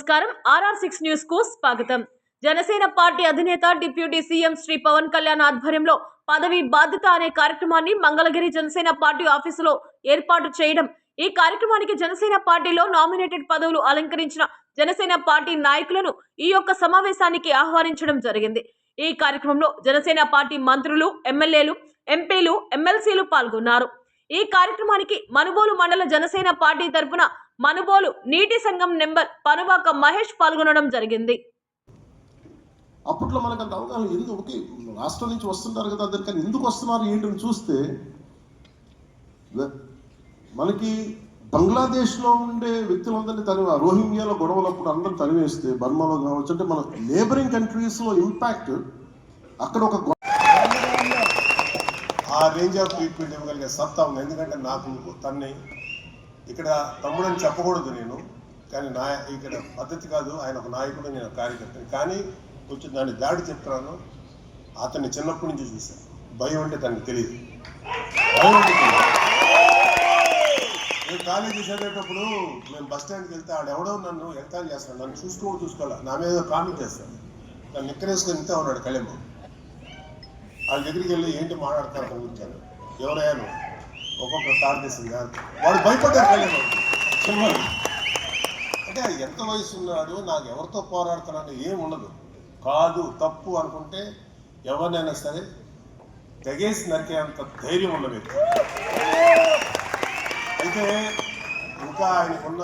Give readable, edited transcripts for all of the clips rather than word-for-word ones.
నమస్కారం RR6 news కు స్వాగతం. జనసేన పార్టీ అధినేత డిప్యూటీ సీఎం శ్రీ పవన్ కళ్యాణ్ ఆధ్వర్యంలో పదవి బాధ్యత అనే కార్యక్రమాన్ని మంగళగిరి జనసేన పార్టీ ఆఫీసులో ఏర్పాటు చేయడం. ఈ కార్యక్రమానికి జనసేన పార్టీలో నామినేటెడ్ పదవులు అలంకరించిన జనసేన పార్టీ నాయకులను ఈ యొక్క సమావేశానికి ఆహ్వానించడం జరిగింది. ఈ కార్యక్రమంలో జనసేన పార్టీ మంత్రులు, ఎమ్మెల్యేలు, ఎంపీలు, ఎమ్మెల్సీలు పాల్గొన్నారు. ఈ కార్యక్రమానికి మనుబోలు మండల జనసేన పార్టీ తరపున మనుబోలు నీటి సంఘం నెంబర్ పనువాక మహేష్ పాల్గొనడం జరిగింది. అప్పట్లో మనకు అంత అవగాహన ఎందుకు రాష్ట్రం నుంచి వస్తుంటారు కదా, దానికని ఎందుకు వస్తున్నారు ఏంటని చూస్తే మనకి బంగ్లాదేశ్లో ఉండే వ్యక్తులందరినీ రోహింగ్యాలో గొడవలప్పుడు అందరూ తరివేస్తే, బర్మాలో కావచ్చు, అంటే మన నేబరింగ్ కంట్రీస్లో ఇంపాక్ట్ అక్కడ ఒక ఆ రేంజ్ ఆఫ్ ట్రీట్మెంట్ ఇవ్వగలిగే సత్తా ఉంది. ఎందుకంటే నాకు తన్ని ఇక్కడ తమ్ముడని చెప్పకూడదు నేను, కానీ ఇక్కడ పద్ధతి కాదు. ఆయన ఒక నాయకుడు, నేను కార్యకర్తని. కానీ కొంచెం దాన్ని దాడి చెప్తున్నాను. అతన్ని చిన్నప్పటి నుంచి చూశాను. భయం అంటే తనకు తెలియదు. భయం అంటే నేను కాలేజీ చదివేటప్పుడు మేము బస్ స్టాండ్కి వెళ్తే ఆడెవడో నన్ను ఎగతాళి చేస్తాను. నన్ను చూసుకోవాలి, నా మీద కామెంట్ చేస్తాను. నన్ను నిక్కరేసుకొని ఇంతే ఉన్నాడు కళ్యాణ్. వాళ్ళ దగ్గరికి వెళ్ళి ఏంటి మాట్లాడతారు కూర్చాను. ఎవరయ్యాను ఒక్కొక్క తారదేశం కాదు, వాడు భయపడ్డారు కళ్యాణ్. అంటే ఎంత వయసు ఉన్నాడు, నాకు ఎవరితో పోరాడుతున్నాను ఏం ఉండదు. కాదు తప్పు అనుకుంటే ఎవరినైనా సరే తెగేసి నరికేంత ధైర్యం ఉన్న వ్యక్తి. అయితే ఇంకా ఆయనకున్న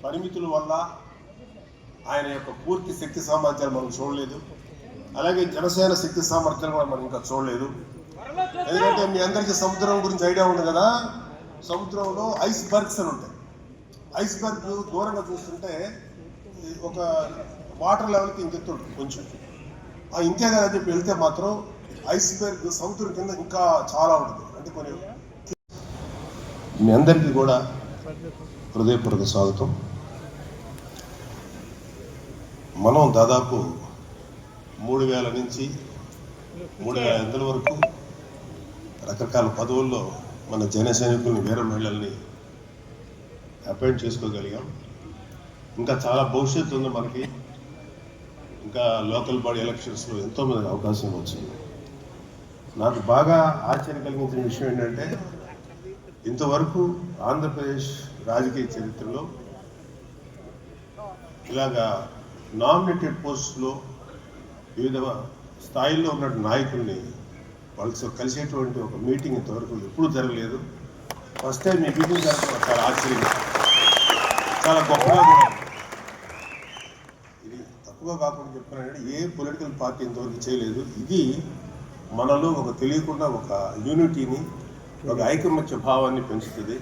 పరిమితుల వల్ల ఆయన యొక్క పూర్తి శక్తి సామర్థ్యాలు మనం చూడలేదు. అలాగే జనసేన శక్తి సామర్థ్యాలు కూడా మనం ఇంకా చూడలేదు. ఎందుకంటే మీ అందరికీ సముద్రం గురించి ఐడియా ఉంది కదా. సముద్రంలో ఐస్ బర్గ్స్ అని ఉంటాయి. ఐస్ బర్గ్ దూరంగా చూస్తుంటే ఒక వాటర్ లెవెల్కి ఇంకెత్తుంటుంది కొంచెం. ఆ ఇంతే కదా అని చెప్పి వెళ్తే మాత్రం ఐస్ బర్గ్ సముద్రం కింద ఇంకా చాలా ఉంటుంది. అంటే కొన్ని మీ అందరికీ కూడా హృదయపూర్వక స్వాగతం. మనం దాదాపు 3000 నుంచి 3500 వరకు రకరకాల పదవుల్లో మన జన సైనికుల్ని, వీర మహిళల్ని అపాయింట్ చేసుకోగలిగాం. ఇంకా చాలా భవిష్యత్తు ఉంది మనకి. ఇంకా లోకల్ బాడీ ఎలక్షన్స్లో ఎంతోమంది అవకాశం వచ్చింది. నాకు బాగా ఆశ్చర్యం కలిగించిన విషయం ఏంటంటే, ఇంతవరకు ఆంధ్రప్రదేశ్ రాజకీయ చరిత్రలో ఇలాగా నామినేటెడ్ పోస్టులో వివిధ స్థాయిల్లో ఉన్న నాయకుల్ని వాళ్ళతో కలిసేటువంటి ఒక మీటింగ్ ఇంతవరకు ఎప్పుడూ జరగలేదు. ఫస్ట్ టైం ఈ మీటింగ్ జరగడం చాలా ఆశ్చర్యంగా, చాలా గొప్పగా కూడా. ఇది తక్కువగా కాకుండా చెప్తున్నానంటే ఏ పొలిటికల్ పార్టీ ఇంతవరకు చేయలేదు. ఇది మనలో ఒక తెలియకుండా ఒక యూనిటీని, ఒక ఐకమత్య భావాన్ని పెంచుతుంది.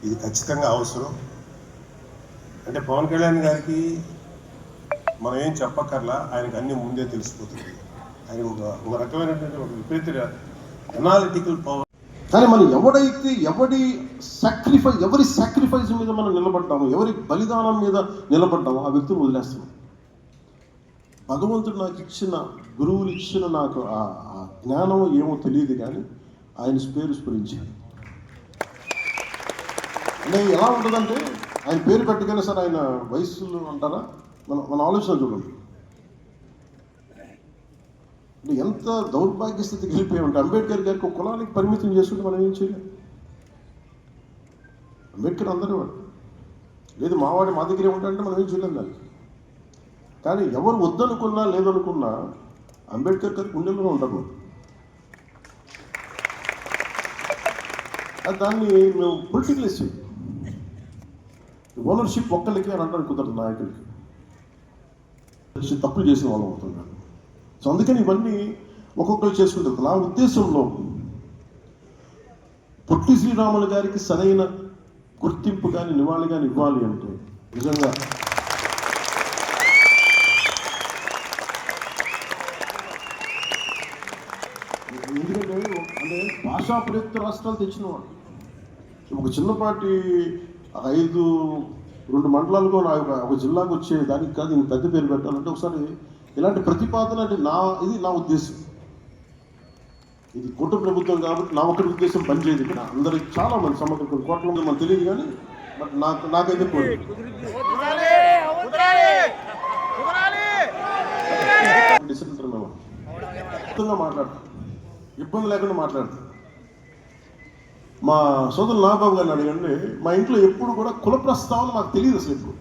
ఇది ఖచ్చితంగా అవసరం. అంటే పవన్ కళ్యాణ్ గారికి మనం ఏం చెప్పక్కర్లా, ఆయనకు అన్ని ముందే తెలిసిపోతుంది. ఆయన ఒక రకమైనటువంటి ఒక విపరీత అనాలిటికల్ పవర్. కానీ మనం ఎవరి సాక్రిఫైస్ మీద మనం నిలబడ్డాము, ఎవరి బలిదానం మీద నిలబడ్డాము, ఆ వ్యక్తిని వదిలేస్తున్నాం. భగవంతుడు నాకు ఇచ్చిన, గురువులు ఇచ్చిన నాకు ఆ జ్ఞానం ఏమో తెలియదు, కానీ ఆయన పేరు స్మరించాను. అంటే ఎలా ఉంటుందంటే, ఆయన పేరు పెట్టగానే సార్ ఆయన వయస్సులు అంటారా, మన ఆలోచన చూడండి. అంటే ఎంత దౌర్భాగ్య స్థితికి వెళ్ళిపోయామంటే, అంబేద్కర్ గారికి ఒక కులానికి పరిమితం చేసుకుంటే మనం ఏం చేయలేం. అంబేద్కర్ అందరూ వాడు లేదు, మావాడి మా దగ్గరే ఉంటాడంటే మనం ఏం చేయలేం దానికి. కానీ ఎవరు వద్దనుకున్నా లేదనుకున్నా అంబేద్కర్ గారికి గుండెల్లో ఉంటారు. దాన్ని మేము పొలిటికల్ ఇష్యూ, ఓనర్షిప్ ఒక్కరికి అని అంటారు కుదరదు నాయకుడికి. తప్పులు చేసిన వాళ్ళు అవుతున్నారు. సో అందుకని ఇవన్నీ ఒక్కొక్కరు చేసుకుంటారు. నా ఉద్దేశంలో పొట్టి శ్రీరాములు గారికి సరైన గుర్తింపు కానీ నివాళి కానీ ఇవ్వాలి అంటే నిజంగా ఎందుకంటే అంటే భాషా ప్రయుక్త రాష్ట్రాలు తెచ్చినవాడు. ఒక చిన్నపాటి 2 మండలాలకు ఒక జిల్లాకు వచ్చే దానికి కాదు ఇంక పెద్ద పేరు పెట్టాలంటే ఒకసారి ఇలాంటి ప్రతిపాదన అంటే ఇది నా ఉద్దేశం. ఇది కుటుంబ ప్రభుత్వం కాబట్టి నా ఒకటి ఉద్దేశం పనిచేయదు. ఇక్కడ అందరికి చాలా మంది సమగ్ర కోట్ల మంది మనకు తెలియదు, కానీ బట్ నాకైతే కోరిక డిసిప్లిన్ మేము మొత్తంగా మాట్లాడతాం, ఇబ్బంది లేకుండా మాట్లాడతాం. మా సోదరులు నాగబాబు గారిని అడగండి, మా ఇంట్లో ఎప్పుడు కూడా కుల ప్రస్తావన మాకు తెలియదు అసలు. ఇప్పుడు